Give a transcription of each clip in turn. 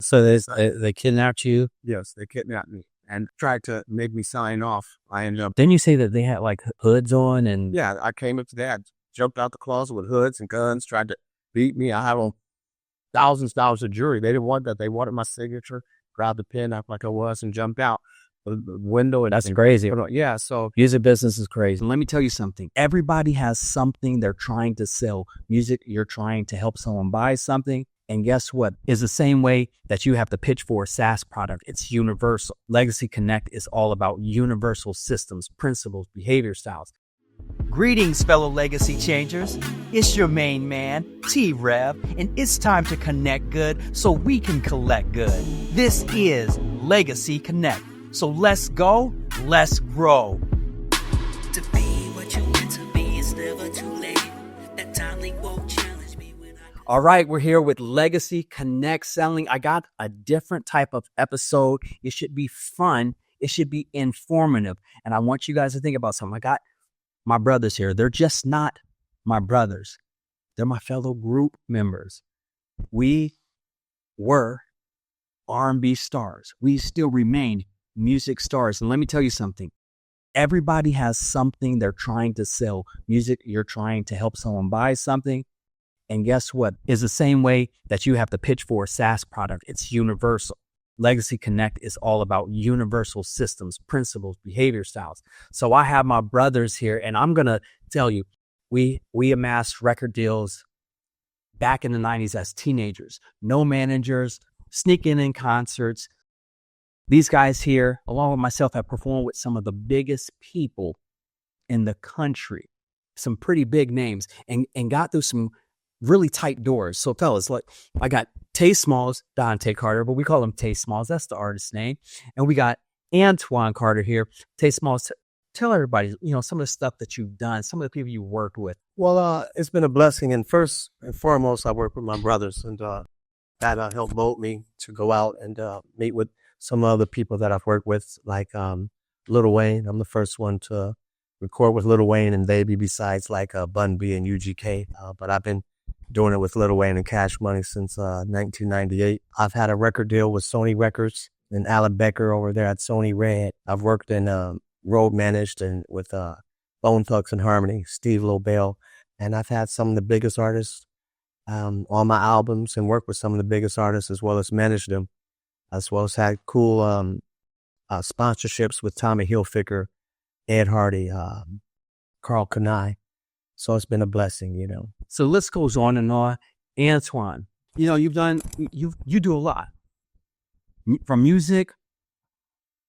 So they kidnapped you? Yes, they kidnapped me and tried to make me sign off. I ended up. Didn't you say that they had like hoods on and? Yeah, I came up to that, jumped out the closet with hoods and guns, tried to beat me. I have on thousands of dollars of jewelry. They didn't want that. They wanted my signature. Grabbed the pen, act like I was, and jumped out the window. And That's crazy. Yeah, so music business is crazy. Let me tell you something. Everybody has something they're trying to sell. Music, you're trying to help someone buy something. And guess what? It's the same way that you have to pitch for a SaaS product. It's universal. Legacy Connect is all about universal systems, principles, behavior styles. Greetings, fellow legacy changers. It's your main man, T-Rev, and it's time to connect good so we can collect good. This is Legacy Connect. So let's go, let's grow. To be what you meant to be, it's never too late. That timely quote challenged me when I... All right, we're here with Legacy Connect Selling. I got a different type of episode. It should be fun. It should be informative. And I want you guys to think about something. I got my brothers here. They're just not my brothers. They're my fellow group members. We were R&B stars. We still remain music stars. And let me tell you something. Everybody has something they're trying to sell. Music, you're trying to help someone buy something. And guess what? It's the same way that you have to pitch for a SaaS product. It's universal. Legacy Connect is all about universal systems, principles, behavior styles. So I have my brothers here, and I'm going to tell you, we amassed record deals back in the 90s as teenagers. No managers, sneaking in concerts. These guys here, along with myself, have performed with some of the biggest people in the country, some pretty big names, and got through some really tight doors. So fellas, like I got Smallz, Antoine Carter, but we call him Smallz. That's the artist's name. And we got Antoine Carter here. Smallz, tell everybody, some of the stuff that you've done, some of the people you worked with. Well, it's been a blessing. And first and foremost, I work with my brothers, and that helped mold me to go out and meet with some other people that I've worked with, like Lil Wayne. I'm the first one to record with Lil Wayne and Baby, besides like Bun B and UGK. But I've been doing it with Lil Wayne and Cash Money since 1998. I've had a record deal with Sony Records and Alan Becker over there at Sony Red. I've worked in road managed and with Bone Thugs and Harmony, Steve Lobel, and I've had some of the biggest artists on my albums and worked with some of the biggest artists as well as managed them, as well as had cool sponsorships with Tommy Hilfiger, Ed Hardy, Carl Kanai. So it's been a blessing, So list goes on and on. Antoine, you do a lot. From music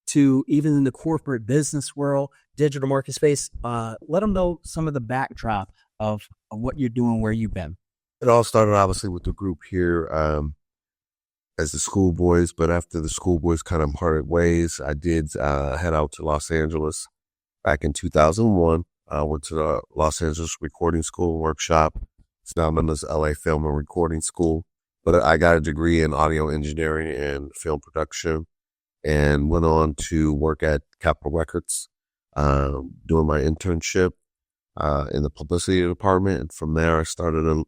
to even in the corporate business world, digital market space. Let them know some of the backdrop of what you're doing, where you've been. It all started obviously with the group here as the Schoolboys, but after the Schoolboys kind of parted ways, I did head out to Los Angeles back in 2001. I went to the Los Angeles Recording School workshop. It's now known as LA Film and Recording School. But I got a degree in audio engineering and film production and went on to work at Capitol Records, doing my internship in the publicity department. And from there, I started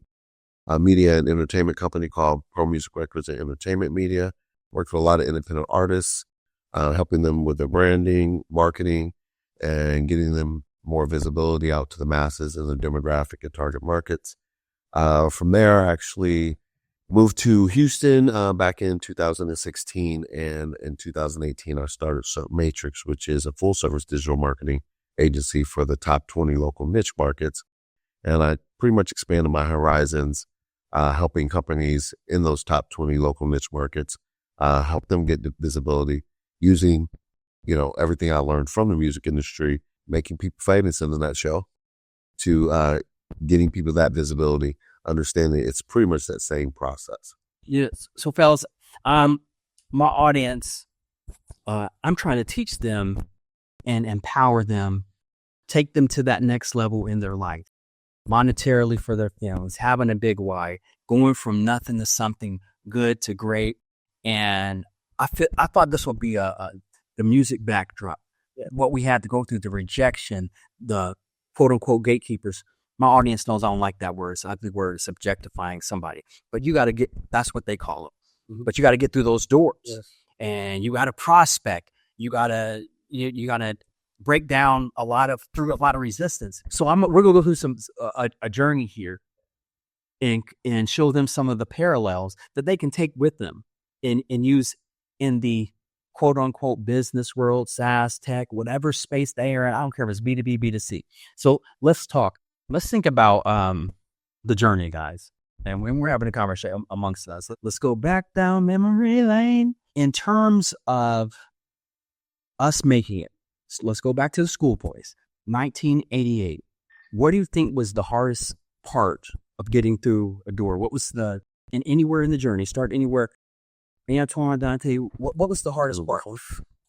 a media and entertainment company called Pro Music Records and Entertainment Media. Worked with a lot of independent artists, helping them with their branding, marketing, and getting them more visibility out to the masses in the demographic and target markets. From there, I actually moved to Houston back in 2016, and in 2018, I started Matrix, which is a full-service digital marketing agency for the top 20 local niche markets. And I pretty much expanded my horizons, helping companies in those top 20 local niche markets, help them get the visibility using, everything I learned from the music industry, making people famous in the nutshell, to getting people that visibility, understanding it's pretty much that same process. Yes. So fellas, my audience, I'm trying to teach them and empower them, take them to that next level in their life, monetarily for their families, having a big why, going from nothing to something good to great. And I thought this would be the music backdrop. What we had to go through, the rejection, the quote unquote gatekeepers. My audience knows I don't like that word. So I think the word is objectifying somebody, but you got to that's what they call it. but you got to get through those doors, Yes. and you got to prospect. You gotta break down through a lot of resistance. So we're gonna go through a journey here, and show them some of the parallels that they can take with them and use in the quote unquote business world, SaaS, tech, whatever space they are in. I don't care if it's B2B, B2C. So let's talk. Let's think about the journey, guys. And when we're having a conversation amongst us, let's go back down memory lane in terms of us making it. So let's go back to the school boys. 1988. What do you think was the hardest part of getting through a door? What was anywhere in the journey? Start anywhere. Antoine, Dante, what was the hardest part?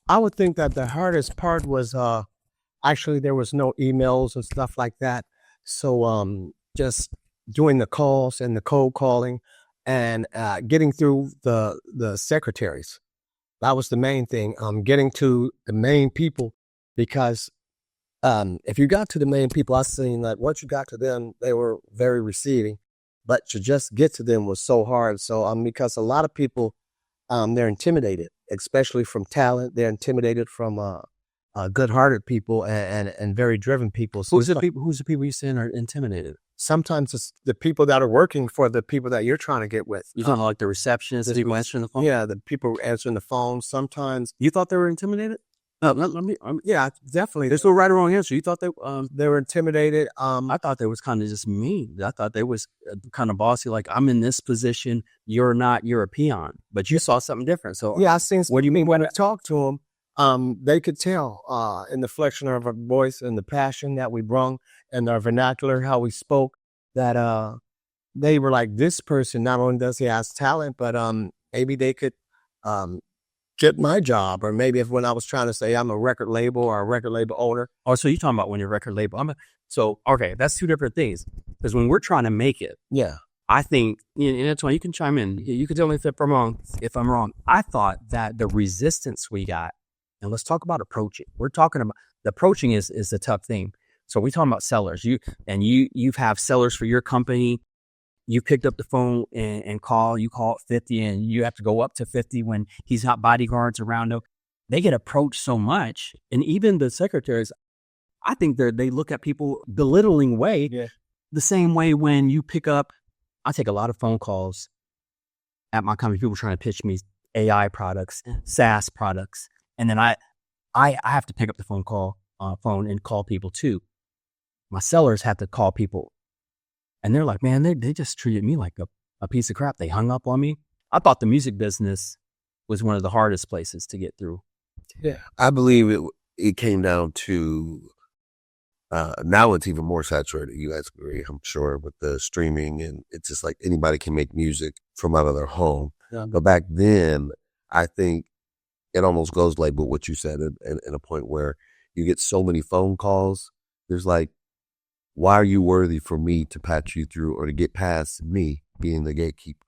I would think that the hardest part was actually there was no emails and stuff like that. So just doing the calls and the cold calling and getting through the secretaries. That was the main thing. Getting to the main people, because if you got to the main people, I seen that once you got to them, they were very receiving. But to just get to them was so hard. So because a lot of people, they're intimidated, especially from talent. They're intimidated from good-hearted people and very driven people. So Who's the people you saying are intimidated? sometimes it's the people that are working for the people that you're trying to get with. You talking like the receptionist, the people answering the phone? Yeah, the people answering the phone. Sometimes, You thought they were intimidated? yeah, definitely. There's no right or wrong answer. You thought They were intimidated. I thought they was kind of just mean. I thought they was kind of bossy. Like, I'm in this position, you're not. You're a peon. But you saw something different. So Yeah, I seen. What do you mean when by I talked to them? They could tell in the flexion of our voice and the passion that we brung and our vernacular, how we spoke, that they were like, this person not only does he has talent, but maybe they could get my job, or maybe if when I was trying to say I'm a record label or a record label owner. Oh, so you're talking about when you're record label. Okay, that's two different things. Because when we're trying to make it, Yeah, I think, and Antoine, you can chime in. You can tell me if I'm wrong. I thought that the resistance we got, and let's talk about approaching. We're talking about the approaching is a tough thing. So we're talking about sellers. You have sellers for your company. You picked up the phone and call. You call 50, and you have to go up to 50 when he's got bodyguards around him. They get approached so much, and even the secretaries, I think they look at people belittling way. Yeah. The same way when you pick up. I take a lot of phone calls at my company. People trying to pitch me AI products, SaaS products, and then I have to pick up the phone and call people too. My sellers have to call people. And they're like, man, they just treated me like a piece of crap. They hung up on me. I thought the music business was one of the hardest places to get through. yeah. I believe it came down to now it's even more saturated. You guys agree, I'm sure, with the streaming, and it's just like anybody can make music from out of their home. Yeah. But back then, I think it almost goes like with what you said, in a point where you get so many phone calls. There's like, why are you worthy for me to patch you through or to get past me being the gatekeeper?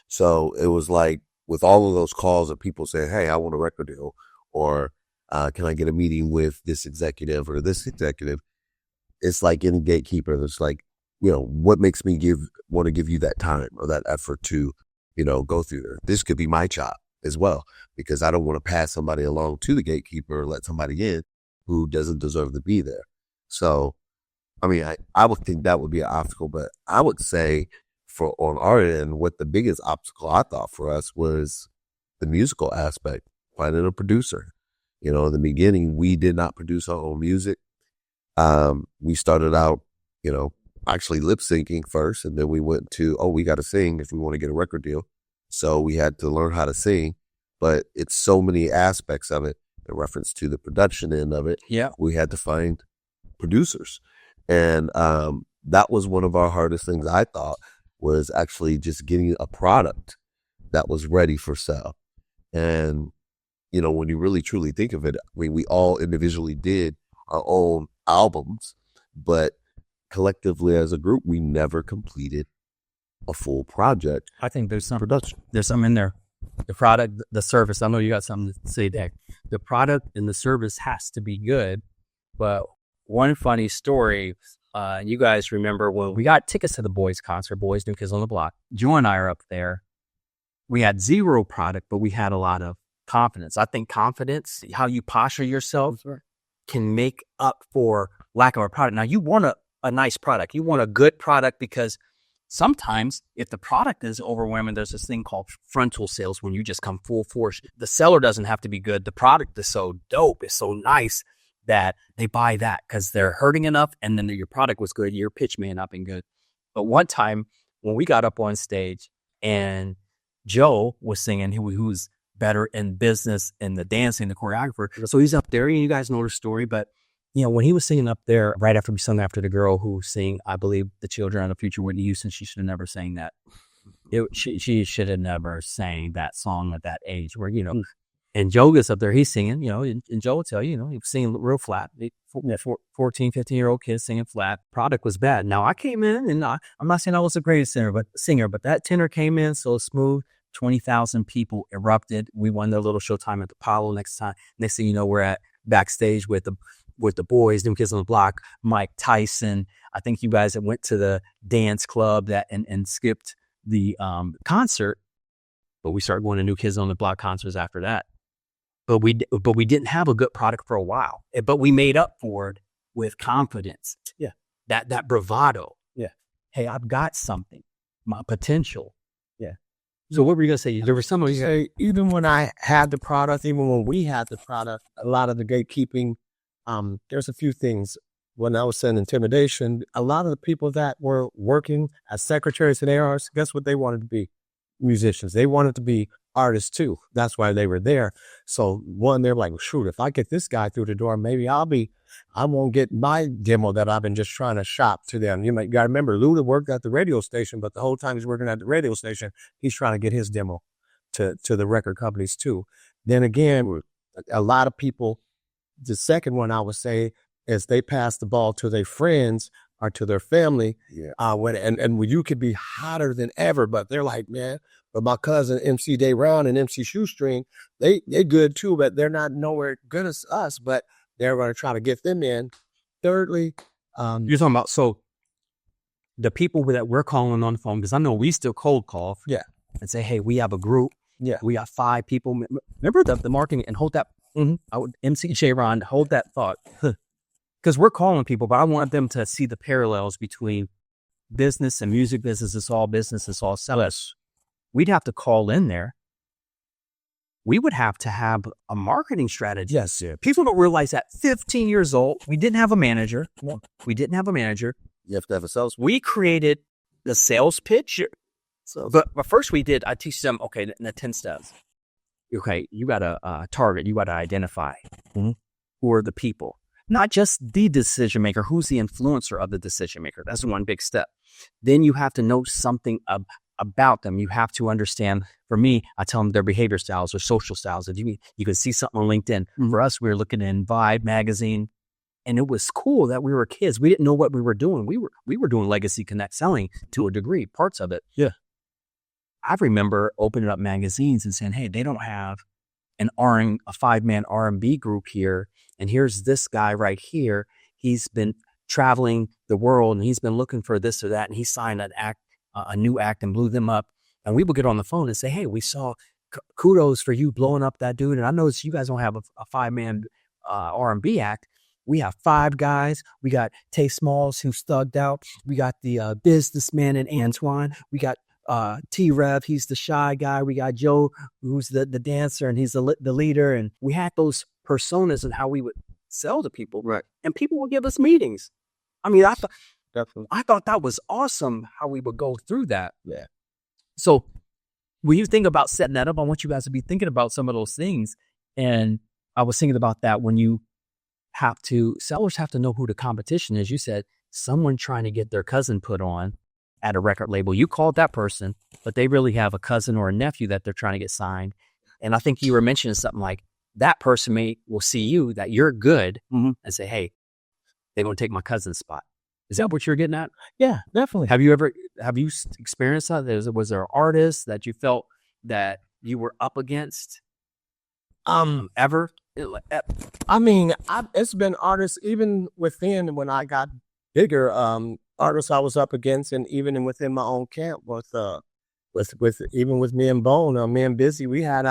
So it was like with all of those calls of people saying, hey, I want a record deal, or can I get a meeting with this executive or this executive? It's like any gatekeeper that's like, what makes me want to give you that time or that effort to, go through there? This could be my job as well, because I don't want to pass somebody along to the gatekeeper or let somebody in who doesn't deserve to be there. So, I mean, I would think that would be an obstacle, but I would say on our end, what the biggest obstacle I thought for us was the musical aspect, finding a producer. In the beginning, we did not produce our own music. We started out, actually lip syncing first, and then we went to, we got to sing if we want to get a record deal. So we had to learn how to sing, but it's so many aspects of it in reference to the production end of it. Yeah. We had to find producers. And that was one of our hardest things, I thought, was actually just getting a product that was ready for sale. And, when you really truly think of it, I mean, we all individually did our own albums, but collectively as a group, we never completed a full project. I think there's some production. There's something in there. The product, the service. I know you got something to say there. The product and the service has to be good. But one funny story, you guys remember when we got tickets to the boys concert, Boys New Kids on the Block. Joe and I are up there, we had zero product, but we had a lot of confidence. I think confidence, how you posture yourself, can make up for lack of a product. Now, you want a nice product. You want a good product, because sometimes if the product is overwhelming, there's this thing called frontal sales, when you just come full force. The seller doesn't have to be good. The product is so dope, it's so nice that they buy that because they're hurting enough, and then your product was good. Your pitch may have not been good. But one time when we got up on stage and Joe was singing, who was better in business and the dancing, the choreographer. So he's up there, and you guys know the story, but you know, when he was singing up there, right after we sung after the girl who sang, I Believe the Children of the Future, Whitney Houston, she should have never sang that. She should have never sang that song at that age where, you know, and Joe gets up there, he's singing, you know, and Joe will tell you, you know, he was singing real flat. 14, 15-year-old kids singing flat. Product was bad. Now, I came in, and I'm not saying I was the greatest singer, but that tenor came in so smooth. 20,000 people erupted. We won their little showtime at the Apollo. Next thing you know, we're at backstage with the boys, New Kids on the Block, Mike Tyson. I think you guys went to the dance club and skipped the concert, but we started going to New Kids on the Block concerts after that. But we didn't have a good product for a while. But we made up for it with confidence. Yeah, that bravado. Yeah, hey, I've got something, my potential. Yeah. So what were you gonna say? There was some of you say, even when I had the product, even when we had the product, a lot of the gatekeeping. There's a few things. When I was saying intimidation, a lot of the people that were working as secretaries and ARs, guess what they wanted to be? Musicians. They wanted to be artists too. That's why they were there. So one, they're like, shoot, if I get this guy through the door, maybe I won't get my demo that I've been just trying to shop to them. You got to remember, Luda worked at the radio station, but the whole time he's working at the radio station, he's trying to get his demo to the record companies too. Then again, a lot of people, the second one I would say is they pass the ball to their friends or to their family. Yeah. When you could be hotter than ever, but they're like, man, but my cousin MC Day Round and MC Shoestring, they're good too, but they're not nowhere good as us, but they're going to try to get them in. Thirdly, you're talking about, so the people that we're calling on the phone, because I know we still cold call. Yeah. And say, hey, we have a group. Yeah. We got 5 people. Remember the marketing, and hold that. I would MC J-Ron, hold that thought. Because we're calling people, but I want them to see the parallels between business and music business. It's all business. It's all sales. We'd have to call in there. We would have to have a marketing strategy. Yes. Yeah. People don't realize that 15 years old, we didn't have a manager. We didn't have a manager. You have to have a sales. We created the sales pitch. But first I teach them, okay, the 10 steps. Okay, you got to target, you got to identify who are the people, not just the decision maker, who's the influencer of the decision maker. That's one big step. Then you have to know something about them. You have to understand, for me, I tell them their behavior styles or social styles. If you can see something on LinkedIn. For us, we were looking in Vibe magazine, and it was cool that we were kids. We didn't know what we were doing. We were doing Legacy Connect selling to a degree, parts of it. Yeah. I remember opening up magazines and saying, hey, they don't have a 5-man R&B group here. And here's this guy right here. He's been traveling the world and he's been looking for this or that. And he signed a new act and blew them up. And we would get on the phone and say, hey, we saw kudos for you blowing up that dude. And I noticed you guys don't have a 5-man R&B act. We have 5 guys. We got Smallz, who's thugged out. We got the businessman and Antoine. We got T-Rev, he's the shy guy. We got Joe, who's the dancer, and he's the leader. And we had those personas and how we would sell to people. Right. And people would give us meetings. I mean, I thought that was awesome how we would go through that. Yeah. So when you think about setting that up, I want you guys to be thinking about some of those things. And I was thinking about that when sellers have to know who the competition is. You said someone trying to get their cousin put on at a record label. You called that person, but they really have a cousin or a nephew that they're trying to get signed. And I think you were mentioning something like that person will see you, that you're good, and say, hey, they're going to take my cousin's spot. Is that what you're getting at? Yeah, definitely. Have you experienced that? Was there an artist that you felt that you were up against? Ever? I mean, it's been artists even within when I got bigger, artists I was up against, and even within my own camp with with even with me and Bone, me and Busy, we had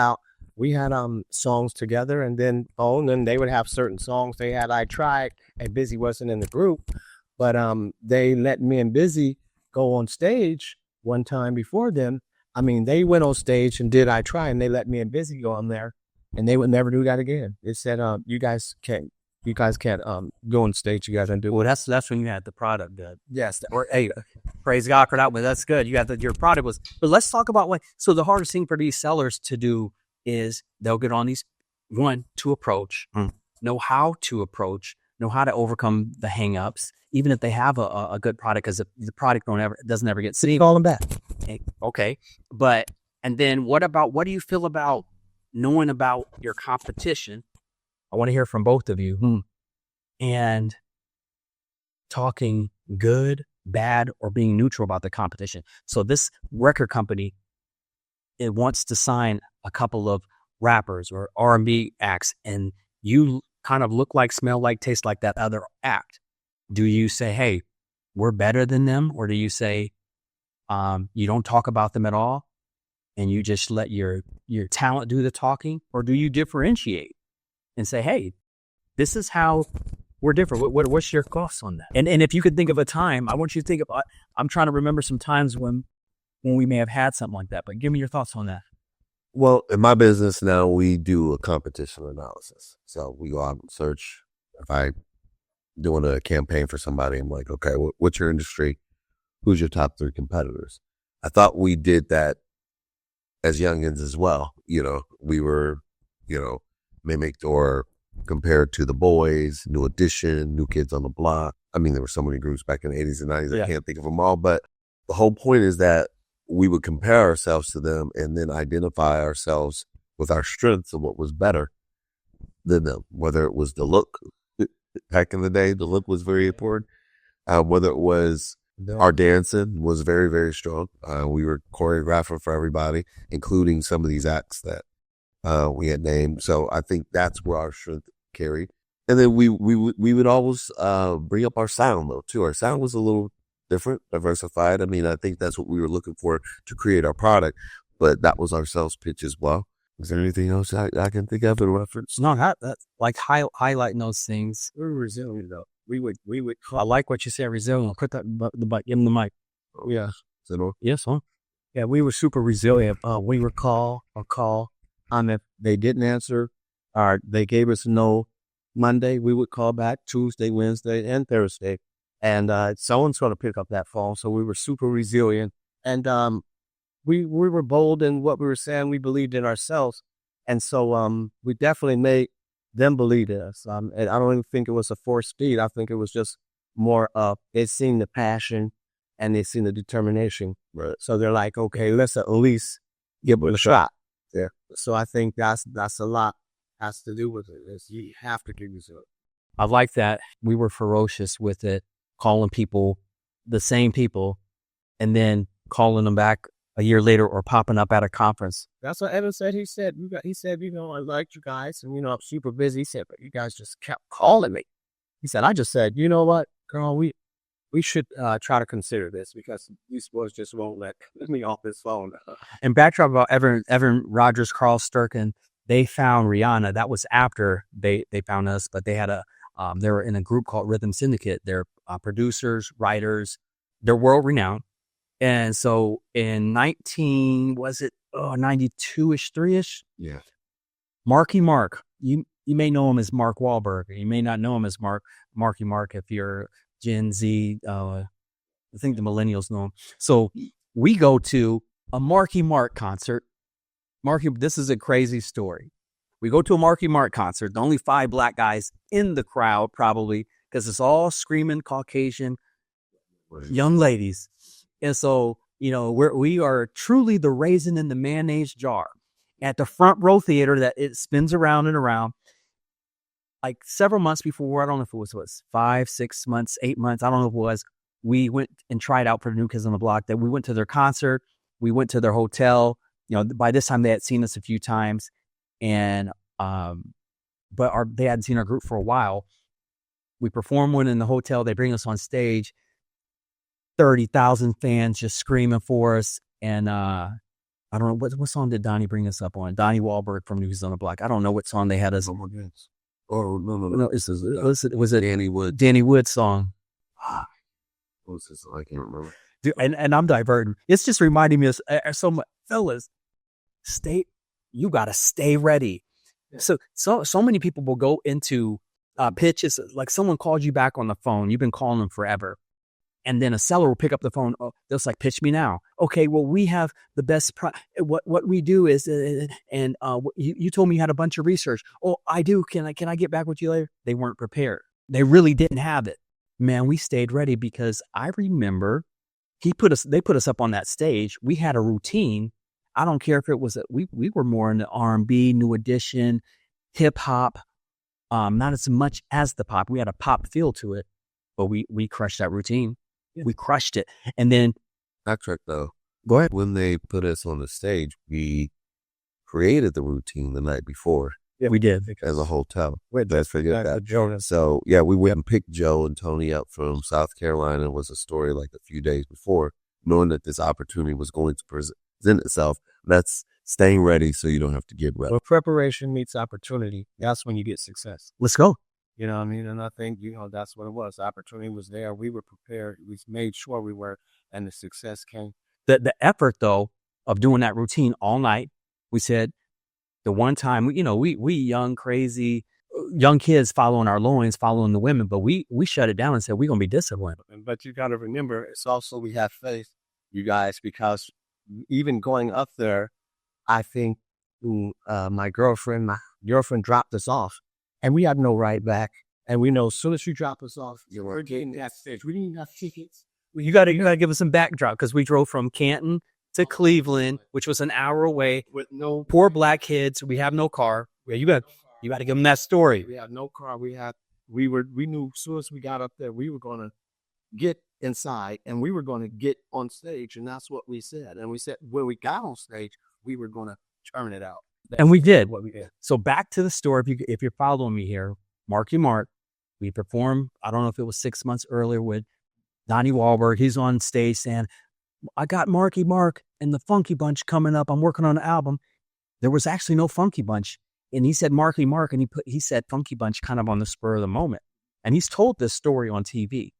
songs together, and then Bone, and they would have certain songs they had. I Tried, and Busy wasn't in the group, but they let me and Busy go on stage one time before them. I mean, they went on stage and did I Try, and they let me and Busy go on there, and they would never do that again. They said, you guys can't go on stage together and do it. Well, that's when you had the product good. Yes. Or hey, praise God for that, but that's good. You got your product was. But let's talk about so the hardest thing for these sellers to do is they'll get on these to approach, know how to approach, know how to overcome the hangups, even if they have a good product, because the product doesn't ever get seen. Call them back. Okay, and then what do you feel about knowing about your competition? I want to hear from both of you. And talking good, bad, or being neutral about the competition. So this record company, it wants to sign a couple of rappers or R&B acts, and you kind of look like, smell like, taste like that other act. Do you say, hey, we're better than them? Or do you say, you don't talk about them at all and you just let your talent do the talking? Or do you differentiate and say, hey, this is how we're different? What's your thoughts on that? And if you could think of a time, I want you to think about, I'm trying to remember some times when we may have had something like that, but give me your thoughts on that. Well, in my business now, we do a competition analysis. So we go out and search. If I doing a campaign for somebody, I'm like, okay, what's your industry? Who's your top 3 competitors? I thought we did that as youngins as well. We were, mimicked or compared to The Boys, New Edition, New Kids on the Block. I mean, there were so many groups back in the 80s and 90s. I can't think of them all. But the whole point is that we would compare ourselves to them and then identify ourselves with our strengths and what was better than them, whether it was the look. Back in the day, the look was very important. Whether it was our dancing was very, very strong. We were choreographing for everybody, including some of these acts that we had named. So I think that's where our strength carried. And then we would always bring up our sound, though, too. Our sound was a little different, diversified. I mean, I think that's what we were looking for to create our product, but that was our sales pitch as well. Is there anything else I can think of in reference? No, that's like highlighting those things. We were resilient, though. We would. I like what you said, resilient. Put that give him the mic. Oh, yeah. Yes, huh? Yeah, we were super resilient. We would call, and if they didn't answer, or they gave us no Monday, we would call back Tuesday, Wednesday, and Thursday. And someone's going to pick up that phone. So we were super resilient. And we were bold in what we were saying. We believed in ourselves. And so we definitely made them believe in us. And I don't even think it was a forced speed. I think it was just more of they'd seen the passion and they'd seen the determination. Right. So they're like, okay, let's at least give it a shot. Yeah. So I think that's a lot has to do with it. You have to give yourself. I like that. We were ferocious with it, calling people, the same people, and then calling them back a year later or popping up at a conference. That's what Evan said. He said, I liked you guys, and I'm super busy. He said, but you guys just kept calling me. He said, I just said, you know what, girl, we should try to consider this because these boys just won't let me off this phone. And backdrop about Evan Rogers, Carl Sturken, they found Rihanna. That was after they found us, but they had they were in a group called Rhythm Syndicate. They're producers, writers, they're world renowned. And so in 92-ish, 3-ish? Yeah. Marky Mark, you may know him as Mark Wahlberg. You may not know him as Marky Mark if you're Gen Z. I think the millennials know him. So we go to a Marky Mark concert. This is a crazy story. We go to a Marky Mark concert. The only 5 black guys in the crowd, probably, because it's all screaming Caucasian young ladies. And so, we are truly the raisin in the mayonnaise jar at the front row theater that it spins around and around. Like several months before, I don't know if it was 5, 6 months, 8 months. I don't know if it was. We went and tried out for the New Kids on the Block. That we went to their concert. We went to their hotel. By this time they had seen us a few times, and but they hadn't seen our group for a while. We performed one in the hotel. They bring us on stage. 30,000 fans just screaming for us. And I don't know what song did Donnie bring us up on. Donnie Wahlberg from New Kids on the Block. I don't know what song they had us. Oh, no. No, was it Danny Wood. Danny Wood's song? What was this? I can't remember. Dude, and I'm diverting. It's just reminding me of so much, fellas. You gotta stay ready. So many people will go into pitches like someone called you back on the phone. You've been calling them forever, and then a seller will pick up the phone. Oh, they'll like, pitch me now. Okay, well we have the best. What we do is, you told me you had a bunch of research. Oh, I do. Can I get back with you later? They weren't prepared. They really didn't have it. Man, we stayed ready because I remember they put us up on that stage. We had a routine. I don't care if it was we were more in the R&B, New Edition, hip hop, not as much as the pop. We had a pop feel to it, but we crushed that routine. Yeah. We crushed it. And then Backtrack though. Go ahead. When they put us on the stage, we created the routine the night before. Yeah, we did as a hotel. Let's forget that. So yeah, we went and picked Joe and Tony up from South Carolina. It was a story like a few days before, knowing that this opportunity was going to present itself. That's staying ready so you don't have to get ready. Well, preparation meets opportunity. That's when you get success. Let's go. You know what I mean? And I think, that's what it was. The opportunity was there. We were prepared. We made sure we were, and the success came. The effort, though, of doing that routine all night, we said, the one time, we young, crazy, young kids following our loins, following the women, but we shut it down and said, we're going to be disciplined. But you got to remember, it's also we have faith, you guys, because even going up there, I think my girlfriend dropped us off, and we had no ride back. And we know as soon as you drop us off, we're getting that stage. We didn't have tickets. You got to give us some backdrop because we drove from Canton to Cleveland, which was an hour away with no poor black kids. We have no car. You got to give them that story. We had no car. We knew as soon as we got up there, we were going to get inside and we were going to get on stage. And that's what we said. And we said, when we got on stage, we were going to turn it out. And we did what we did. So back to the story. If you're following me here, Marky Mark, we performed, I don't know if it was 6 months earlier with Donnie Wahlberg. He's on stage saying, I got Marky Mark and the Funky Bunch coming up. I'm working on an album. There was actually no Funky Bunch. And he said Marky Mark, and he said Funky Bunch kind of on the spur of the moment. And he's told this story on TV.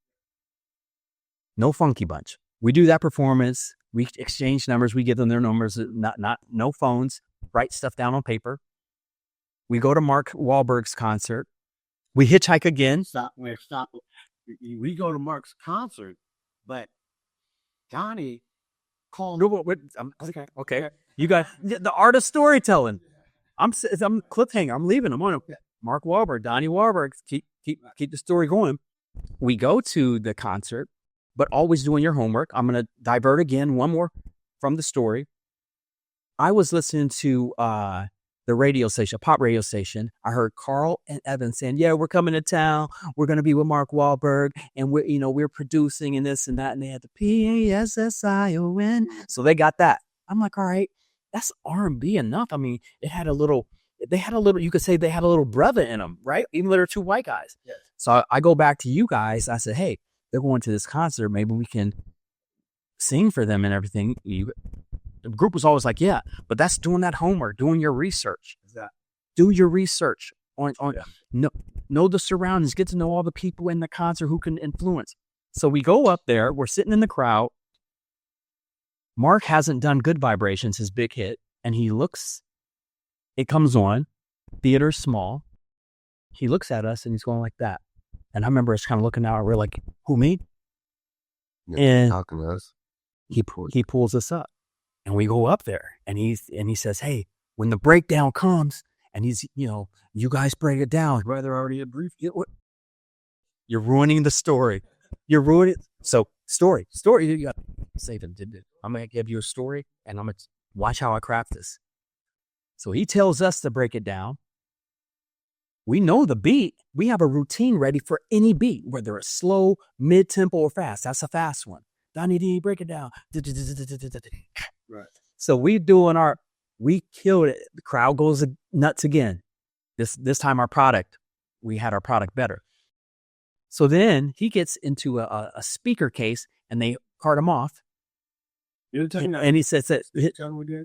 No Funky Bunch. We do that performance. We exchange numbers. We give them their numbers. No phones. Write stuff down on paper. We go to Mark Wahlberg's concert. We hitchhike again. Stop. We go to Mark's concert, but Donnie called. Okay. You got the art of storytelling. I'm cliffhanger. I'm leaving. I'm on Mark Wahlberg, Donnie Wahlberg. Keep the story going. We go to the concert, but always doing your homework. I'm going to divert again. One more from the story. I was listening to the radio station, a pop radio station. I heard Carl and Evan saying, "Yeah, we're coming to town. We're going to be with Mark Wahlberg, and we're producing and this and that." And they had the PASSION, so they got that. I'm like, all right, that's R&B enough. I mean, they had a little. You could say they had a little brother in them, right? Even though they're two white guys. Yes. So I go back to you guys. I said, hey, they're going to this concert. Maybe we can sing for them and everything. The group was always like, yeah, but that's doing that homework, doing your research. Do your research on know the surroundings, get to know all the people in the concert who can influence. So we go up there, we're sitting in the crowd. Mark hasn't done Good Vibrations, his big hit, and he looks, it comes on, theater's small. He looks at us and he's going like that. And I remember us kind of looking out, and we're like, who, me? Yeah, and how can us? He pulls us up. And we go up there and he says, hey, when the breakdown comes and he's, you guys break it down. Brother already a brief. You're ruining the story. You're ruining. So story, you got to save it. I'm going to give you a story and I'm going to watch how I craft this. So he tells us to break it down. We know the beat. We have a routine ready for any beat, whether it's slow, mid-tempo, or fast. That's a fast one. Donnie, break it down. Right. So we killed it. The crowd goes nuts again. This time we had our product better. So then he gets into a speaker case and they cart him off. And he says that,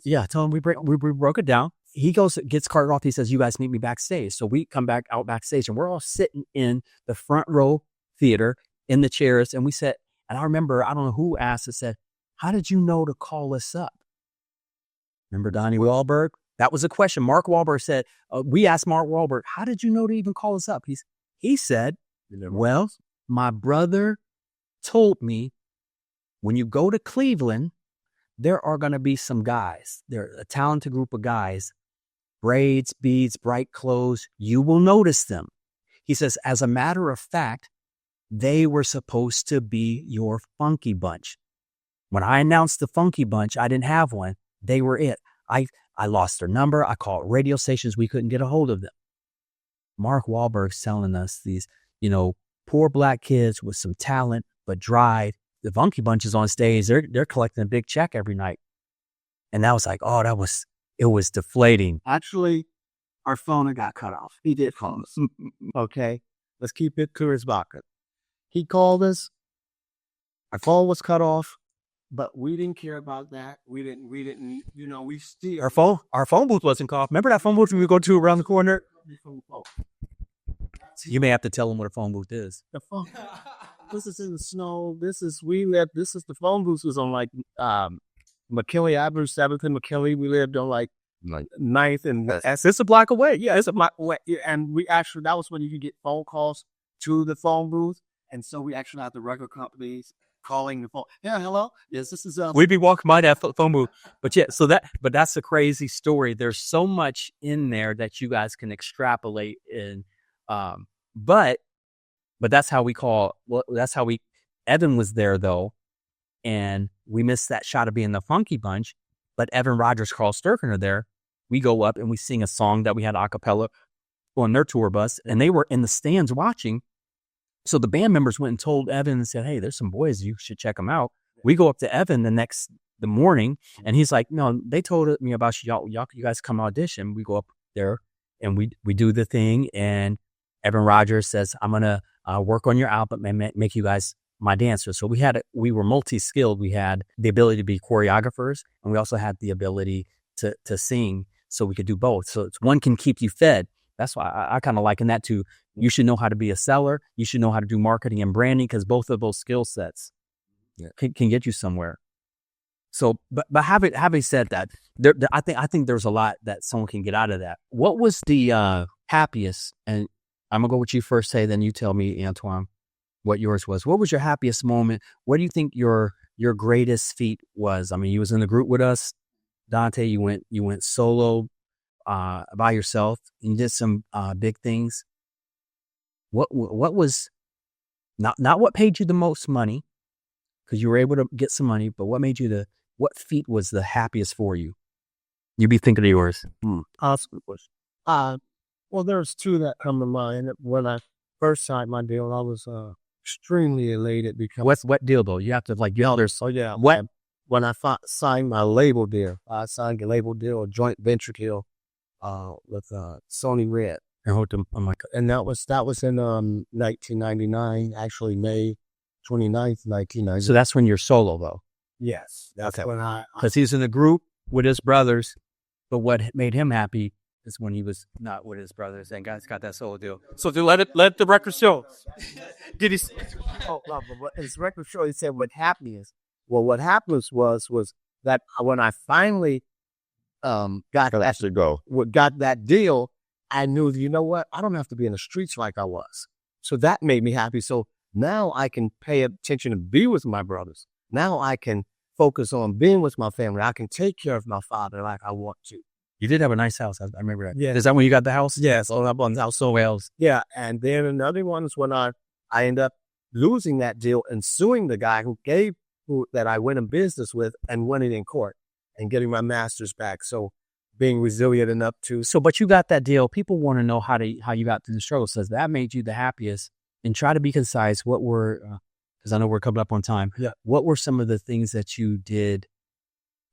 yeah, tell him we broke it down. He goes, gets carted off. He says, you guys meet me backstage. So we come back out backstage and we're all sitting in the front row theater in the chairs. And we said, and I remember, I don't know who asked us, said, how did you know to call us up? Remember Donnie Wahlberg? That was a question. Mark Wahlberg said, we asked Mark Wahlberg, how did you know to even call us up? He said, well, my brother told me when you go to Cleveland, there are going to be some guys. They're a talented group of guys, braids, beads, bright clothes. You will notice them. He says, as a matter of fact, they were supposed to be your funky bunch. When I announced the funky bunch, I didn't have one. They were it. I lost their number. I called radio stations. We couldn't get a hold of them. Mark Wahlberg's telling us these, poor black kids with some talent, but drive. The funky bunch is on stage. They're collecting a big check every night. And that was like, it was deflating. Actually, our phone got cut off. He did call us. Okay. Let's keep it to his bucket. He called us. Our phone was cut off, but we didn't care about that. We didn't, we still. Our phone booth wasn't called. Remember that phone booth we would go to around the corner? You may have to tell them what a phone booth is. The phone. This is in the snow. This is the phone booth was on like McKinley Avenue, 7th and McKinley. We lived on like 9th and it's a block away. Yeah, it's a block away. And we actually, that was when you could get phone calls to the phone booth. And so we actually had the record companies calling the phone. Yeah, hello. Yes, this is we'd be walking by that phone booth. But yeah, but that's a crazy story. There's so much in there that you guys can extrapolate in. But that's how Evan was there though. And we missed that shot of being the funky bunch, but Evan Rogers, Carl Sturken are there. We go up and we sing a song that we had a cappella on their tour bus, and they were in the stands watching. So the band members went and told Evan and said, hey, there's some boys, you should check them out. We go up to Evan the morning, and he's like, no, they told me about you. Y'all, you guys come audition. We go up there and we do the thing, and Evan Rogers says, I'm going to work on your album and make you guys my dancers. So we were multi-skilled. We had the ability to be choreographers, and we also had the ability to sing, so we could do both. So one can keep you fed. That's why I kind of liken that to, you should know how to be a seller. You should know how to do marketing and branding, because both of those skill sets can get you somewhere. So, but having said that, I think there's a lot that someone can get out of that. What was the happiest? And I'm gonna go with you first, say, then you tell me, Antoine, what yours was. What was your happiest moment? What do you think your greatest feat was? I mean, you was in the group with us, Dante. You went solo by yourself and did some big things. What was not what paid you the most money, because you were able to get some money, but what feat was the happiest for you? You be thinking of yours. Awesome question. Well, there's two that come to mind. When I first signed my deal, I was extremely elated because what deal though? You have to yell. Oh yeah. When I signed my label deal, I signed a label deal, a joint venture deal, with Sony Red. And that was in 1999, actually May 29th, 1990. So that's when you're solo though. Yes, that's when because he's in a group with his brothers, but what made him happy is when he was not with his brothers and guys got that solo deal. So to let the record show. Did he? Oh, no, but his record show, he said what happened is, well, what happened was that when I finally got that deal, I knew, you know what? I don't have to be in the streets like I was. So that made me happy. So now I can pay attention and be with my brothers. Now I can focus on being with my family. I can take care of my father like I want to. You did have a nice house. I remember that. Yeah. Is that when you got the house? Yes. Up on house so else. Yeah. And then another one is when I ended up losing that deal and suing the guy that I went in business with and winning in court and getting my master's back. So being resilient enough to. So, but you got that deal. People want to know how you got through the struggle. Says that made you the happiest. And try to be concise. What were, because I know we're coming up on time. Yeah. What were some of the things that you did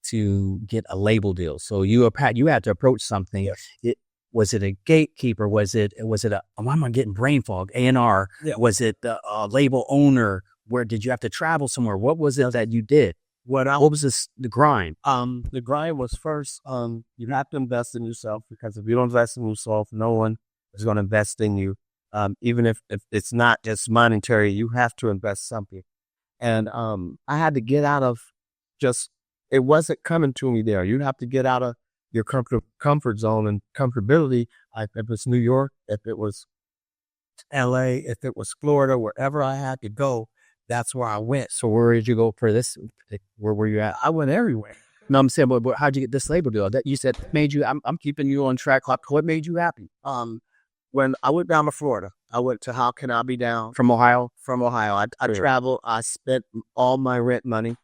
to get a label deal? So you had to approach something. Yes. Was it a gatekeeper? Was it why am I getting brain fog? A&R? Yeah. Was it the label owner? Where did you have to travel somewhere? What was it that you did? What was the grind? The grind was first, you have to invest in yourself, because if you don't invest in yourself, no one is going to invest in you. Even if it's not just monetary, you have to invest something. And I had to get out of it wasn't coming to me there. You have to get out of your comfort zone and comfortability. If it was New York, if it was LA, if it was Florida, wherever I had to go, that's where I went. So where did you go for this? Where were you at? I went everywhere. No, I'm saying, but how'd you get this label deal? That you said made you. I'm keeping you on track. What made you happy? When I went down to Florida, I went to How Can I Be Down? From Ohio? From Ohio. I traveled. I spent all my rent money.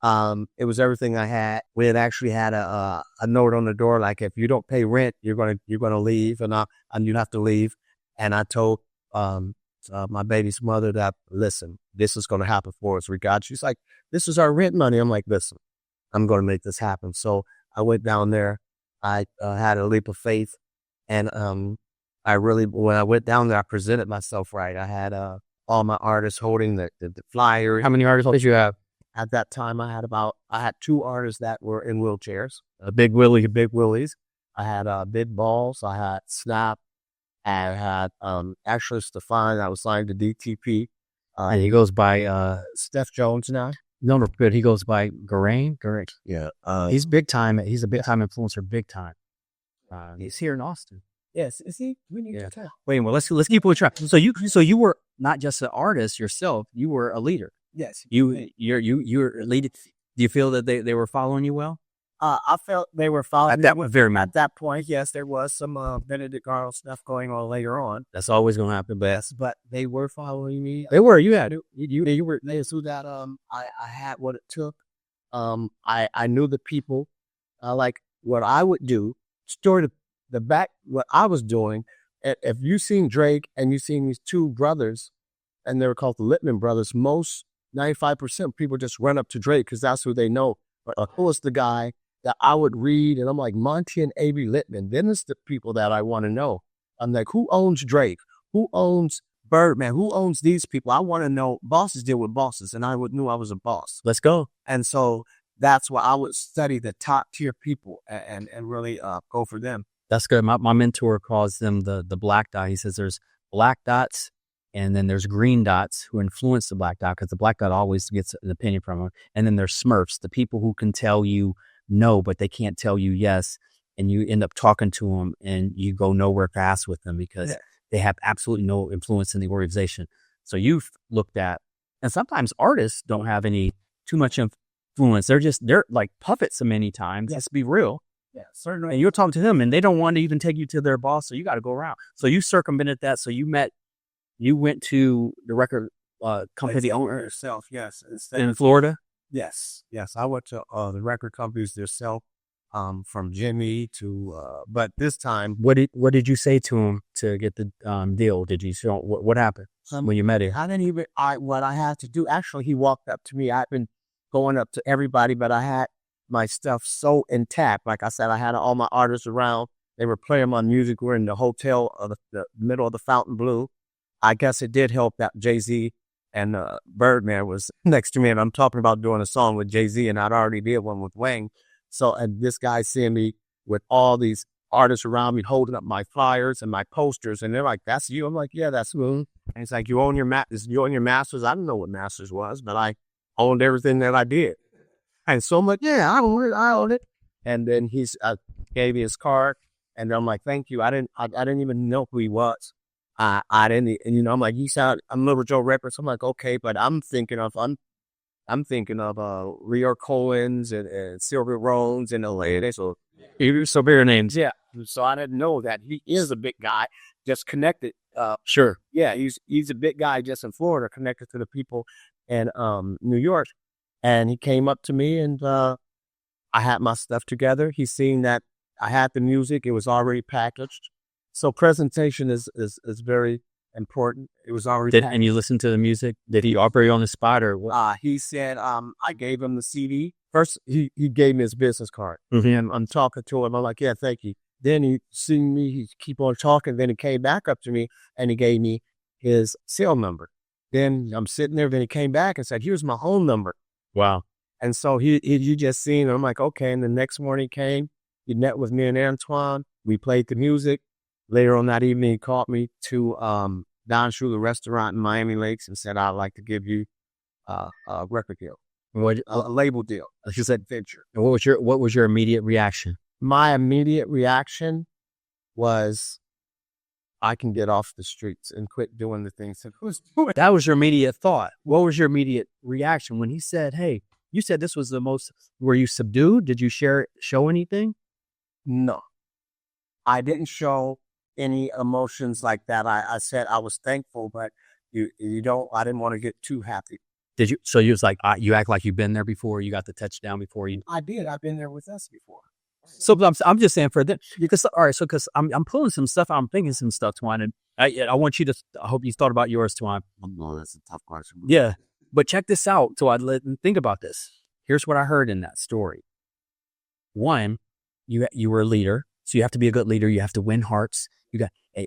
It was everything I had. We had actually had a note on the door, like, if you don't pay rent, you're gonna leave, and you have to leave. And I told my baby's mother that, listen, this is gonna happen for us regardless. She's like, this is our rent money. I'm like, listen, I'm gonna make this happen. So I went down there. I had a leap of faith, and when I went down there, I presented myself right. I had all my artists holding the flyer. How many artists did you have? At that time, I had 2 artists that were in wheelchairs, Big Willies. I had Big Balls. I had Snap. I had actually Stefan. I was signed to DTP. And he goes by Steph Jones now. No, but he goes by Garain. Yeah. He's big time. He's a big time influencer. Big time. He's here in Austin. Yes, is he? We need to tell. Wait, well, let's keep on track. So you were not just an artist yourself. You were a leader. Yes. You're a leader. Do you feel that they were following you well? I felt they were following at that point. Yes, there was some Benedict Arnold stuff going on later on. That's always going to happen, but they were following me. They were. You had you were. They knew that I had what it took. I knew the people. Like what I would do. Story the back what I was doing. If you seen Drake and you seen these 2 brothers, and they were called the Littman brothers, most 95% of people just run up to Drake because that's who they know. But who was the guy that I would read, and I'm like, Monty and A.B. Littman. Then it's the people that I want to know. I'm like, who owns Drake? Who owns Birdman? Who owns these people? I want to know. Bosses deal with bosses, and I knew I was a boss. Let's go. And so that's why I would study the top tier people and really go for them. That's good. My mentor calls them the black dot. He says there's black dots, and then there's green dots who influence the black dot, because the black dot always gets an opinion from them. And then there's Smurfs, the people who can tell you no, but they can't tell you yes. And you end up talking to them, and you go nowhere fast with them because they have absolutely no influence in the organization. So you've looked at, and sometimes artists don't have too much influence. They're like puppets many times. Let's be real. Yeah, certainly. And you're talking to them, and they don't want to even take you to their boss. So you got to go around. So you circumvented that. So you went to the record company owner yourself. Yes. In Florida. Yes. I went to the record companies themselves, from Jimmy to, but this time. What did you say to him to get the deal? Did you show what happened when you met him? I didn't even, what I had to do, actually, he walked up to me. I've been going up to everybody, but I had my stuff so intact. Like I said, I had all my artists around. They were playing my music. We're in the hotel of the middle of the Fontainebleau. I guess it did help that Jay-Z and Birdman was next to me, and I'm talking about doing a song with Jay-Z, and I'd already did one with Wayne. So, and this guy seeing me with all these artists around me holding up my flyers and my posters, and they're like, "That's you." I'm like, "Yeah, that's me." And it's like, "You own your masters?" I didn't know what masters was, but I owned everything that I did. And so I'm like, "Yeah, I own it." And then he's gave me his card, and I'm like, "Thank you." I didn't even know who he was. I didn't, and I'm like, I'm Little Joe Records. I'm like, okay, but I'm thinking of Rio Cohen's and Sylvia Rones and LA. So bigger names. Yeah. So I didn't know that he is a big guy, just connected. Sure. Yeah, he's a big guy just in Florida, connected to the people in New York. And he came up to me, and I had my stuff together. He seen that I had the music; it was already packaged. So presentation is very important. It was already packaged. And you listened to the music? Did he operate on the spot, or what? He said, I gave him the CD. First, he gave me his business card. Mm-hmm. And I'm talking to him. I'm like, "Yeah, thank you." Then he seen me, he keep on talking. Then he came back up to me, and he gave me his cell number. Then I'm sitting there. Then he came back and said, "Here's my home number." Wow. And so you just seen, I'm like, okay. And the next morning came, he met with me and Antoine. We played the music. Later on that evening, he called me to Don Shula restaurant in Miami Lakes and said, I'd like to give you a record deal, a label deal. Like you said, venture. and what was your immediate reaction? My immediate reaction was, I can get off the streets and quit doing the things that I was doing. That was your immediate thought. What was your immediate reaction when he said, hey, you said this was the most, were you subdued? Did you show anything? No, I didn't show any emotions like that. I said I was thankful, but I didn't want to get too happy. Did you? So you was like, you act like you've been there before. You got the touchdown before you. I did. I've been there with us before. So I'm just saying for that, because all right. So because I'm pulling some stuff, I'm thinking some stuff, Twine, and I want you to. I hope you thought about yours, Twine. No, that's a tough question. Yeah, but check this out. So I let them think about this. Here's what I heard in that story. One, you were a leader, so you have to be a good leader. You have to win hearts.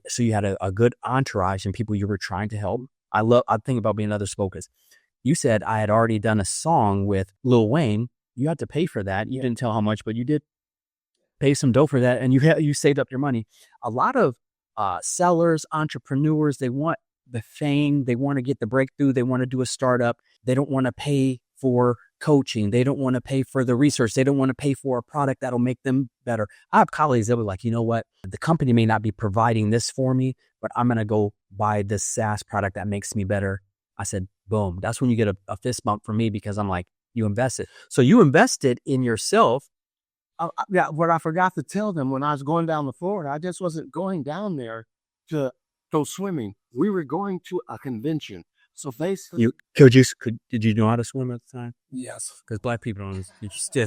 So you had a good entourage and people you were trying to help. I think about being other spokers. You said I had already done a song with Lil Wayne. You had to pay for that. You didn't tell how much, but you did pay some dough for that, and you saved up your money. A lot of sellers, entrepreneurs, they want the fame, they want to get the breakthrough, they want to do a startup. They don't want to pay for coaching. They don't want to pay for the research. They don't want to pay for a product that'll make them better. I have colleagues that were like, you know what? The company may not be providing this for me, but I'm going to go buy this SaaS product that makes me better. I said, boom. That's when you get a fist bump from me, because I'm like, you invested. So you invested in yourself. What I forgot to tell them when I was going down to Florida, I just wasn't going down there to go swimming. We were going to a convention. So basically, did you know how to swim at the time? Yes, because black people don't.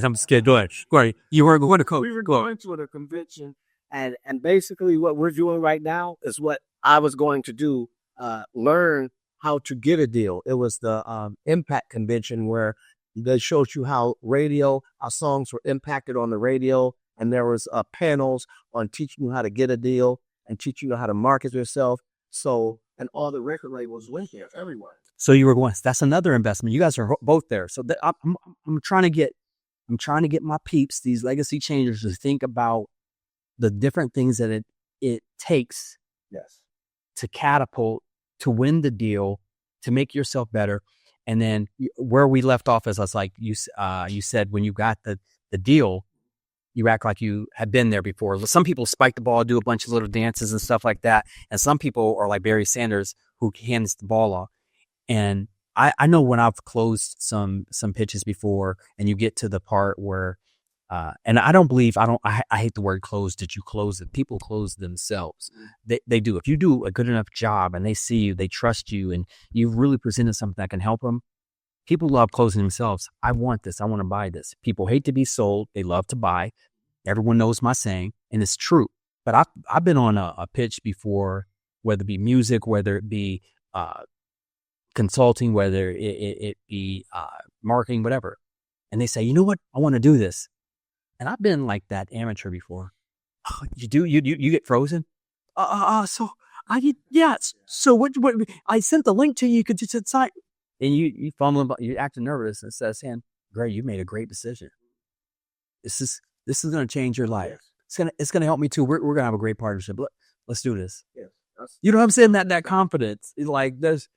I'm scared. Go ahead. You were going to coach. We were going to a convention, and basically what we're doing right now is what I was going to do. Learn how to get a deal. It was the Impact Convention where they showed you how songs were impacted on the radio, and there was panels on teaching you how to get a deal and teaching you how to market yourself. So, and all the record labels went there everywhere. So you were going. That's another investment. You guys are both there. So I'm trying to get my peeps, these legacy changers, to think about the different things that it takes, yes, to catapult, to win the deal, to make yourself better. And then where we left off is, I was like, you said when you got the deal, you act like you had been there before. Some people spike the ball, do a bunch of little dances and stuff like that. And some people are like Barry Sanders, who hands the ball off. And I know when I've closed some pitches before, and you get to the part where, and I hate the word close. Did you close it? People close themselves. They do. If you do a good enough job and they see you, they trust you, and you've really presented something that can help them, people love closing themselves. I want this. I want to buy this. People hate to be sold. They love to buy. Everyone knows my saying, and it's true. But I've been on a pitch before, whether it be music, whether it be consulting, whether it be marketing, whatever. And they say, you know what? I want to do this. And I've been like that amateur before. Oh, you get frozen? So I did, yes. So what I sent the link to you. You could just sign. And you fumbling, you're acting nervous, and says, Gray, you made a great decision. This is going to change your life. It's going to help me too. We're going to have a great partnership. Let's do this. Yes. You know what I'm saying? That confidence. Like, there's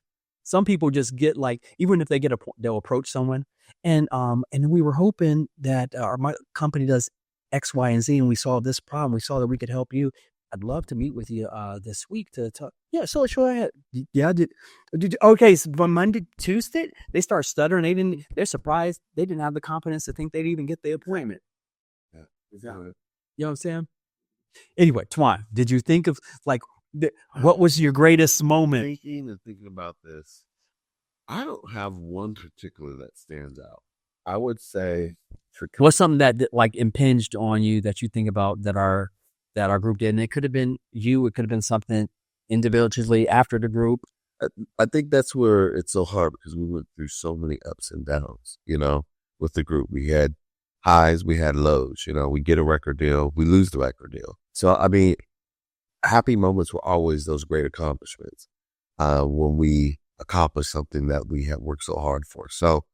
some people just get like, even if they get they'll approach someone, and we were hoping that my company does X, Y, and Z, and we solved this problem. We saw that we could help you. I'd love to meet with you this week to talk. Yeah, so sure. I had. Yeah, okay, so from Monday, Tuesday, they start stuttering. They're surprised. They didn't have the confidence to think they'd even get the appointment. Yeah. You know what I'm saying? Anyway, Twine, did you think of like, what was your greatest moment? Thinking about this, I don't have one particular that stands out. I would say, what's something that like impinged on you that you think about that our group did? And it could have been you. It could have been something individually after the group. I think that's where it's so hard, because we went through so many ups and downs, with the group. We had highs, we had lows, we get a record deal, we lose the record deal. So, I mean, happy moments were always those great accomplishments when we accomplish something that we have worked so hard for. So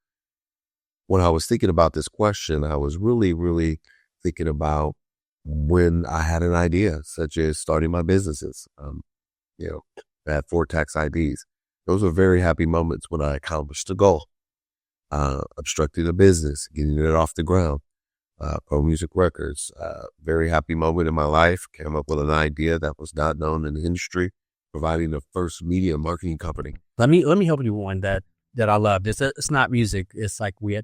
when I was thinking about this question, I was really, really thinking about when I had an idea, such as starting my businesses. I had 4 tax IDs. Those were very happy moments when I accomplished a goal, obstructing a business, getting it off the ground. Pro Music Records, very happy moment in my life. Came up with an idea that was not known in the industry, providing the first media marketing company. Let me help you with one that I love. It's not music. It's like we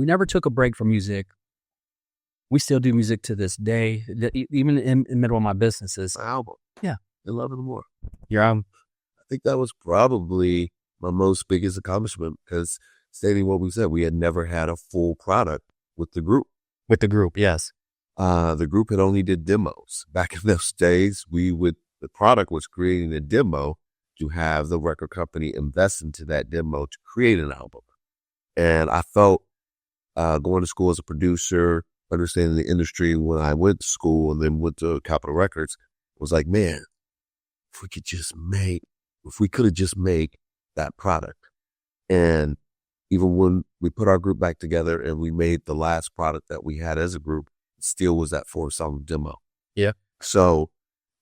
never took a break from music. We still do music to this day, even in the middle of my businesses. My album. Yeah. 11 more. Your album. I think that was probably my most biggest accomplishment because stating what we said, we had never had a full product with the group. With the group, yes. The group had only did demos. Back in those days, the product was creating a demo to have the record company invest into that demo to create an album. And I felt going to school as a producer, understanding the industry when I went to school and then went to Capitol Records, was like, man, if we could have just made that product. And even when we put our group back together and we made the last product that we had as a group, it still was that 4-song demo. Yeah. So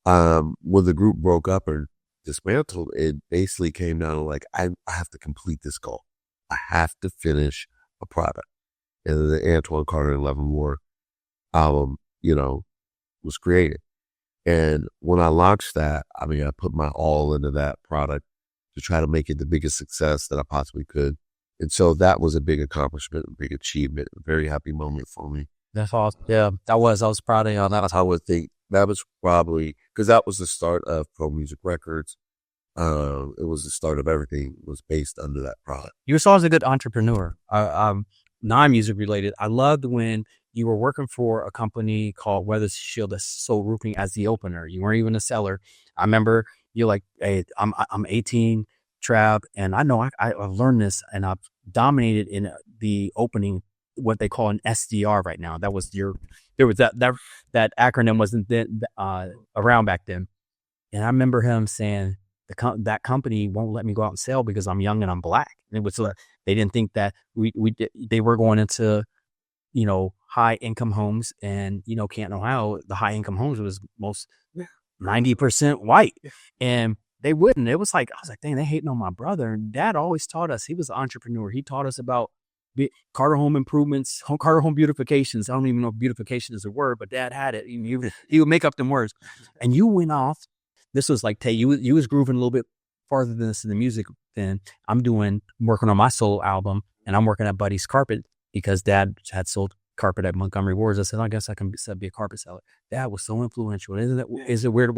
when the group broke up or dismantled, it basically came down to like, I have to complete this goal. I have to finish a product. And the Antoine Carter 11 More album, was created. And when I launched that, I put my all into that product to try to make it the biggest success that I possibly could. And so that was a big accomplishment, a big achievement, a very happy moment for me. That's awesome. Yeah, I was proud of you on that. I would think that was probably, because that was the start of Pro Music Records. It was the start of everything. It was based under that product. You were always a good entrepreneur. Non-music related. I loved when you were working for a company called Weather Shield that's Soul Roofing as the opener. You weren't even a seller. I remember you're like, hey, I'm 18, Trav, and I know I've learned this, and I've dominated in the opening, what they call an SDR right now. That was there was that acronym wasn't then around back then. And I remember him saying, that company won't let me go out and sell because I'm young and I'm black. And it was they didn't think that they were going into, high income homes, and Canton, Ohio, the high income homes was most 90% white, and they wouldn't. It was like, I was like, dang, they hating on my brother. And Dad always taught us. He was an entrepreneur. He taught us about Carter home improvements, Carter home beautifications. I don't even know if beautification is a word, but Dad had it. He would make up them words. And you went off. This was like, Tay, you was grooving a little bit farther than this in the music. Then I'm working on my solo album, and I'm working at Buddy's Carpet because Dad had sold carpet at Montgomery Wards. I said, I guess I can be a carpet seller. Dad was so influential. Is it weird?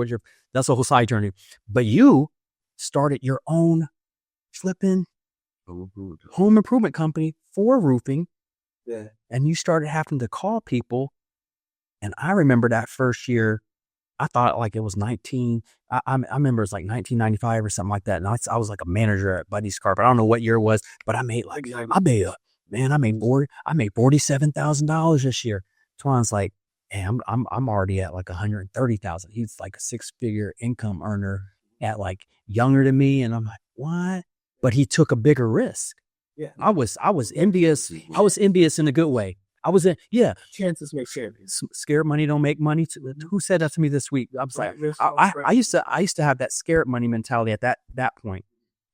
That's a whole side journey. But you started your own flipping home improvement company for roofing. Yeah. And you started having to call people. And I remember that first year, I thought like it was 19. I remember it was like 1995 or something like that. And I was like a manager at Buddy's Carpet. I don't know what year it was, but I made $47,000 this year. Twan's like, hey, I'm already at like 130,000. He's like a 6-figure income earner at like younger than me. And I'm like, what? But he took a bigger risk. Yeah. I was envious. I was envious in a good way. Chances make champions. Scared money don't make money. Who said that to me this week? I was like, I used to have that scared money mentality at that point.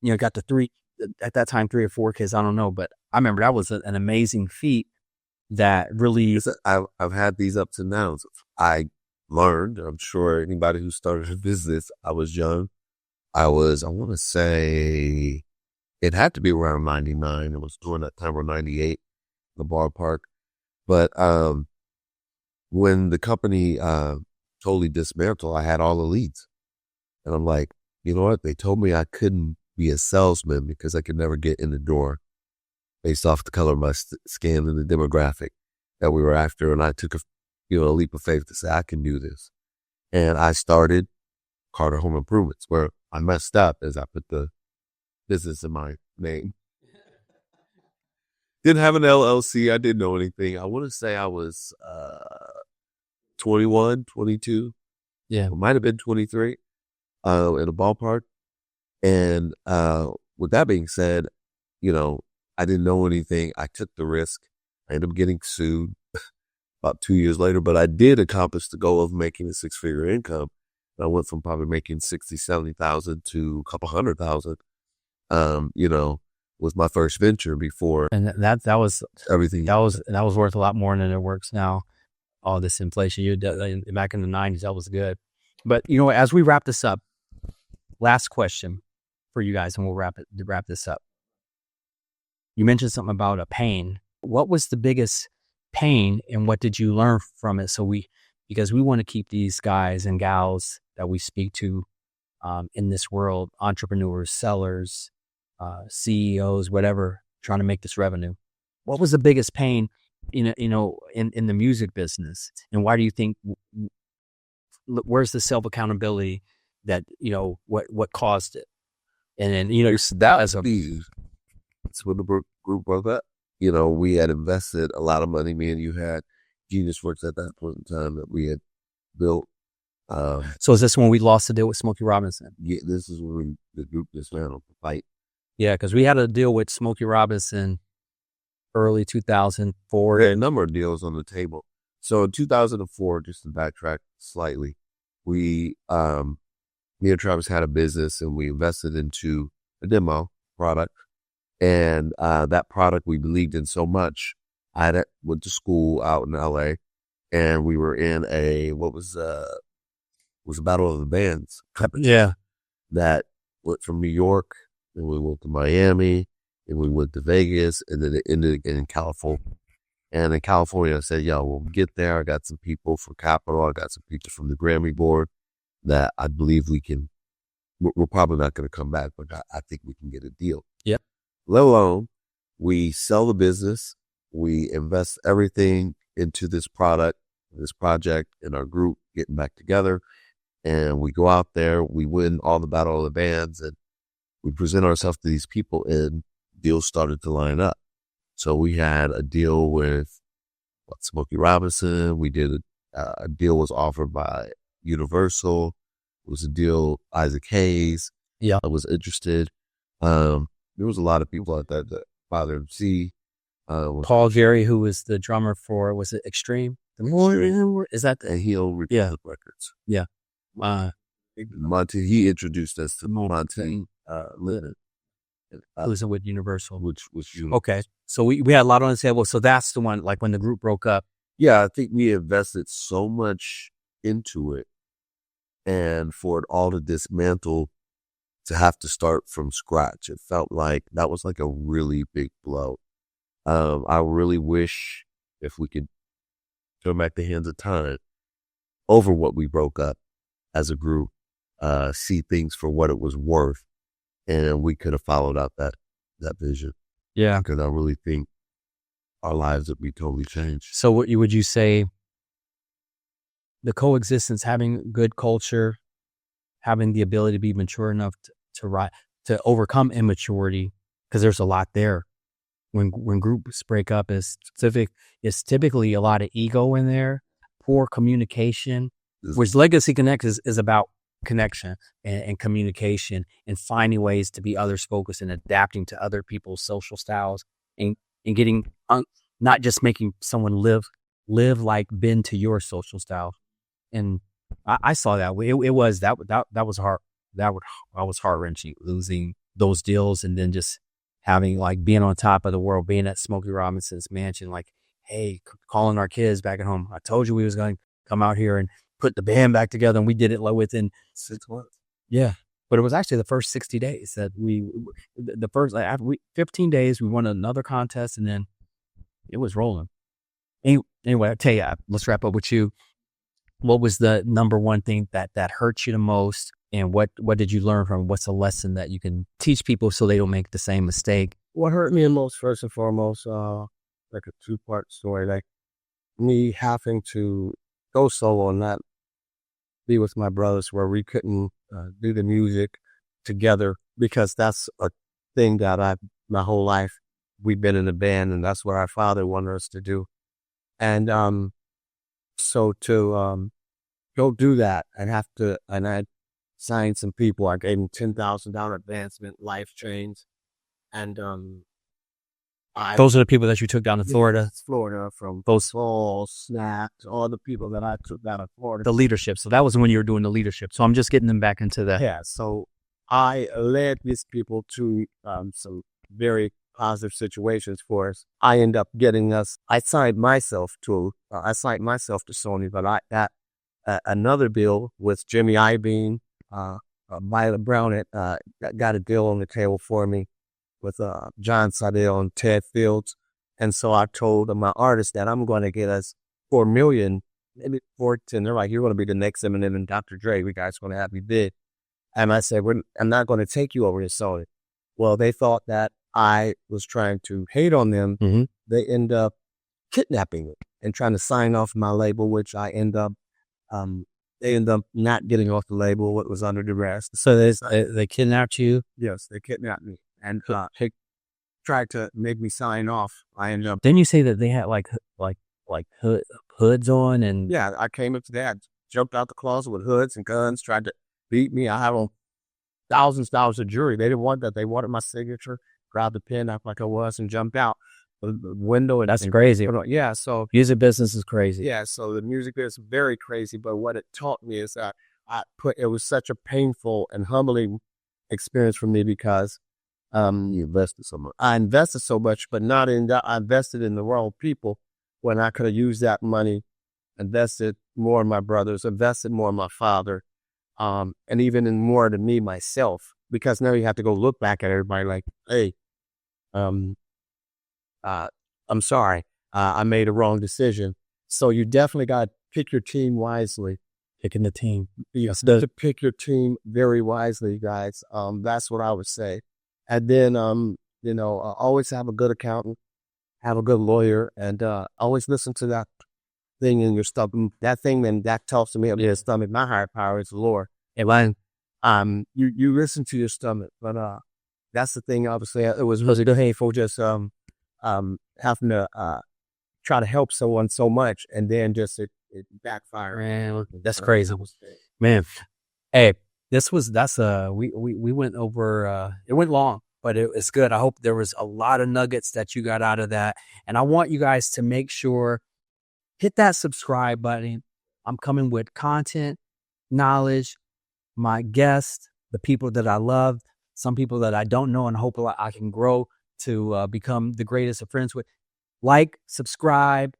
Got the 3 or 4 kids. I don't know, but I remember that was an amazing feat that really. I've had these ups and downs. I learned. I'm sure anybody who started a business. I was young. I want to say, it had to be around 99. It was during that time, or 98, the ballpark. But when the company totally dismantled, I had all the leads. And I'm like, you know what? They told me I couldn't be a salesman because I could never get in the door based off the color of my skin and the demographic that we were after. And I took a leap of faith to say, I can do this. And I started Carter Home Improvements, where I messed up as I put the business in my name. Didn't have an LLC. I didn't know anything. I want to say I was 21, 22. Yeah. It might have been 23 in a ballpark. And with that being said, I didn't know anything. I took the risk. I ended up getting sued about 2 years later, but I did accomplish the goal of making a 6-figure income. I went from probably making 60, 70,000 to a couple 100,000, was my first venture before And that was everything. that was worth a lot more than it works now. All this inflation, back in the 90s, that was good. But as we wrap this up, last question for you guys, and we'll wrap this up. You mentioned something about a pain. What was the biggest pain, and what did you learn from it? Because we want to keep these guys and gals that we speak to in this world, entrepreneurs, sellers, CEOs, whatever, trying to make this revenue. What was the biggest pain, in the music business, and why do you think? Where's the self accountability that what caused it? And then That's when the group broke up. We had invested a lot of money. Me and you had Genius Works at that point in time that we had built. So is this when we lost the deal with Smokey Robinson? Yeah, this is when the group dismantled the fight. Yeah, because we had a deal with Smokey Robinson early 2004. There are a number of deals on the table. So in 2004, just to backtrack slightly, me and Travis had a business and we invested into a demo product. And that product we believed in so much. I went to school out in LA, and we were in a Battle of the Bands. Yeah. That went from New York, and we went to Miami, and we went to Vegas, and then it ended again in California. And in California, I said, we'll get there. I got some people for Capitol. I got some people from the Grammy board that I believe we're probably not going to come back, but I think we can get a deal. Yep. Let alone we sell the business, we invest everything into this product, this project, in our group getting back together, and we go out there, we win all the Battle of the Bands, and we present ourselves to these people, and deals started to line up. So we had a deal with Smokey Robinson. We did a deal was offered by Universal. It was a deal Isaac Hayes. Yeah, I was interested. There was a lot of people out there that Father MC. Paul Gary, who was the drummer for, was it Extreme? Is that and he'll Republic Records. Yeah. Monty, he introduced us to Monty Lennon. Who's with Universal? Which was okay. So we had a lot on the table. So that's the one, like when the group broke up. Yeah, I think we invested so much into it, and for it all to dismantle, to have to start from scratch, it felt like that was like a really big blow. I really wish if we could turn back the hands of time over what we broke up as a group, see things for what it was worth, and we could have followed out that vision. Yeah, because I really think our lives would be totally changed. So what would you say? The coexistence, having good culture, having the ability to be mature enough to overcome immaturity, because there's a lot there. When groups break up, it's typically a lot of ego in there, poor communication. Which Legacy Connect is about connection and communication, and finding ways to be others focused and adapting to other people's social styles, and getting not just making someone live like bend to your social style. And I saw that it was hard. I was heart-wrenching losing those deals, and then just having, like, being on top of the world, being at Smokey Robinson's mansion, like, hey, calling our kids back at home. I told you we was going to come out here and put the band back together, and we did it within 6 months. Yeah. But it was actually the first 60 days that the first, like, after 15 days, we won another contest, and then it was rolling. Anyway, I tell you, let's wrap up with you. What was the number one thing that hurt you the most? And what did you learn from it? What's a lesson that you can teach people so they don't make the same mistake? What hurt me the most, first and foremost, like a 2-part story, like me having to go solo and not be with my brothers, where we couldn't do the music together, because that's a thing that my whole life we've been in a band, and that's what our father wanted us to do. And so to go do that and I signed some people. I gave them $10,000 advancement, life change, and Those are the people that you took down to Florida. Florida, from Those Smallz, Snaps, all the people that I took down to Florida. the leadership. So that was when you were doing the leadership. So I'm just getting them back into the Yeah, so I led these people to some very positive situations for us. I end up getting us. I signed myself to Sony, but I got another deal with Jimmy Iovine, Violet Brown. Got a deal on the table for me with John Seidel and Ted Fields, and so I told my artists that I'm going to get us $4 million, maybe 14. They're like, "You're going to be the next Eminem and Dr. Dre. We guys going to have you big." And I said, "I'm not going to take you over to Sony." Well, they thought that I was trying to hate on them. Mhm. They end up kidnapping me and trying to sign off my label, which they end up not getting off the label. What was under duress. So they kidnapped you. Yes, they kidnapped me and tried to make me sign off. I ended up. Didn't you say that they had like hoods on and Yeah, I came up to that, jumped out the closet with hoods and guns, tried to beat me. I have on thousands of jewelry. They didn't want that. They wanted my signature. Grabbed the pen, act like I was, and jumped out the window. And that's crazy. Yeah, so Music business is crazy. yeah, so the music is very crazy. But what it taught me is that it was such a painful and humbling experience for me because You invested so much. I invested so much, but not in that. I invested in the wrong people when I could have used that money, invested more in my brothers, invested more in my father, and even in more than me myself. Because now you have to go look back at everybody like, "Hey, I'm sorry, I made a wrong decision." So you definitely got to pick your team wisely. Picking the team. Yes, to pick your team very wisely, guys. That's what I would say. And then, always have a good accountant, have a good lawyer, and always listen to that thing in your stomach. That thing that talks to me in your stomach. My higher power is the Lord. And you listen to your stomach, but that's the thing. Obviously, it was really painful just having to try to help someone so much, and then just it backfired. Man, that's crazy. Man, hey, we went over, it went long, but it's good. I hope there was a lot of nuggets that you got out of that. And I want you guys to make sure, hit that subscribe button. I'm coming with content, knowledge, my guests, the people that I love, some people that I don't know, and hope I can grow to become the greatest of friends with. Like, subscribe,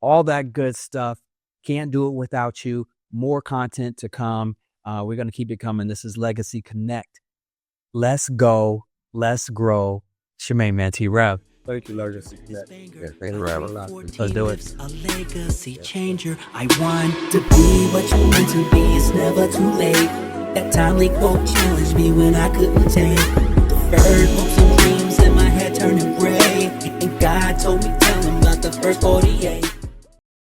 all that good stuff. Can't do it without you. More content to come. We're going to keep it coming. This is Legacy Connect. Let's go. Let's grow. It's your main man, T-Rev. Thank you, Legacy Connect. Yeah, thank you for having us. Let's do it. A legacy changer. I want to be what you meant to be. It's never too late. That timely quote challenged me when I couldn't take. Deferred hopes and dreams in my head turning gray. And God told me, tell him about the first 48.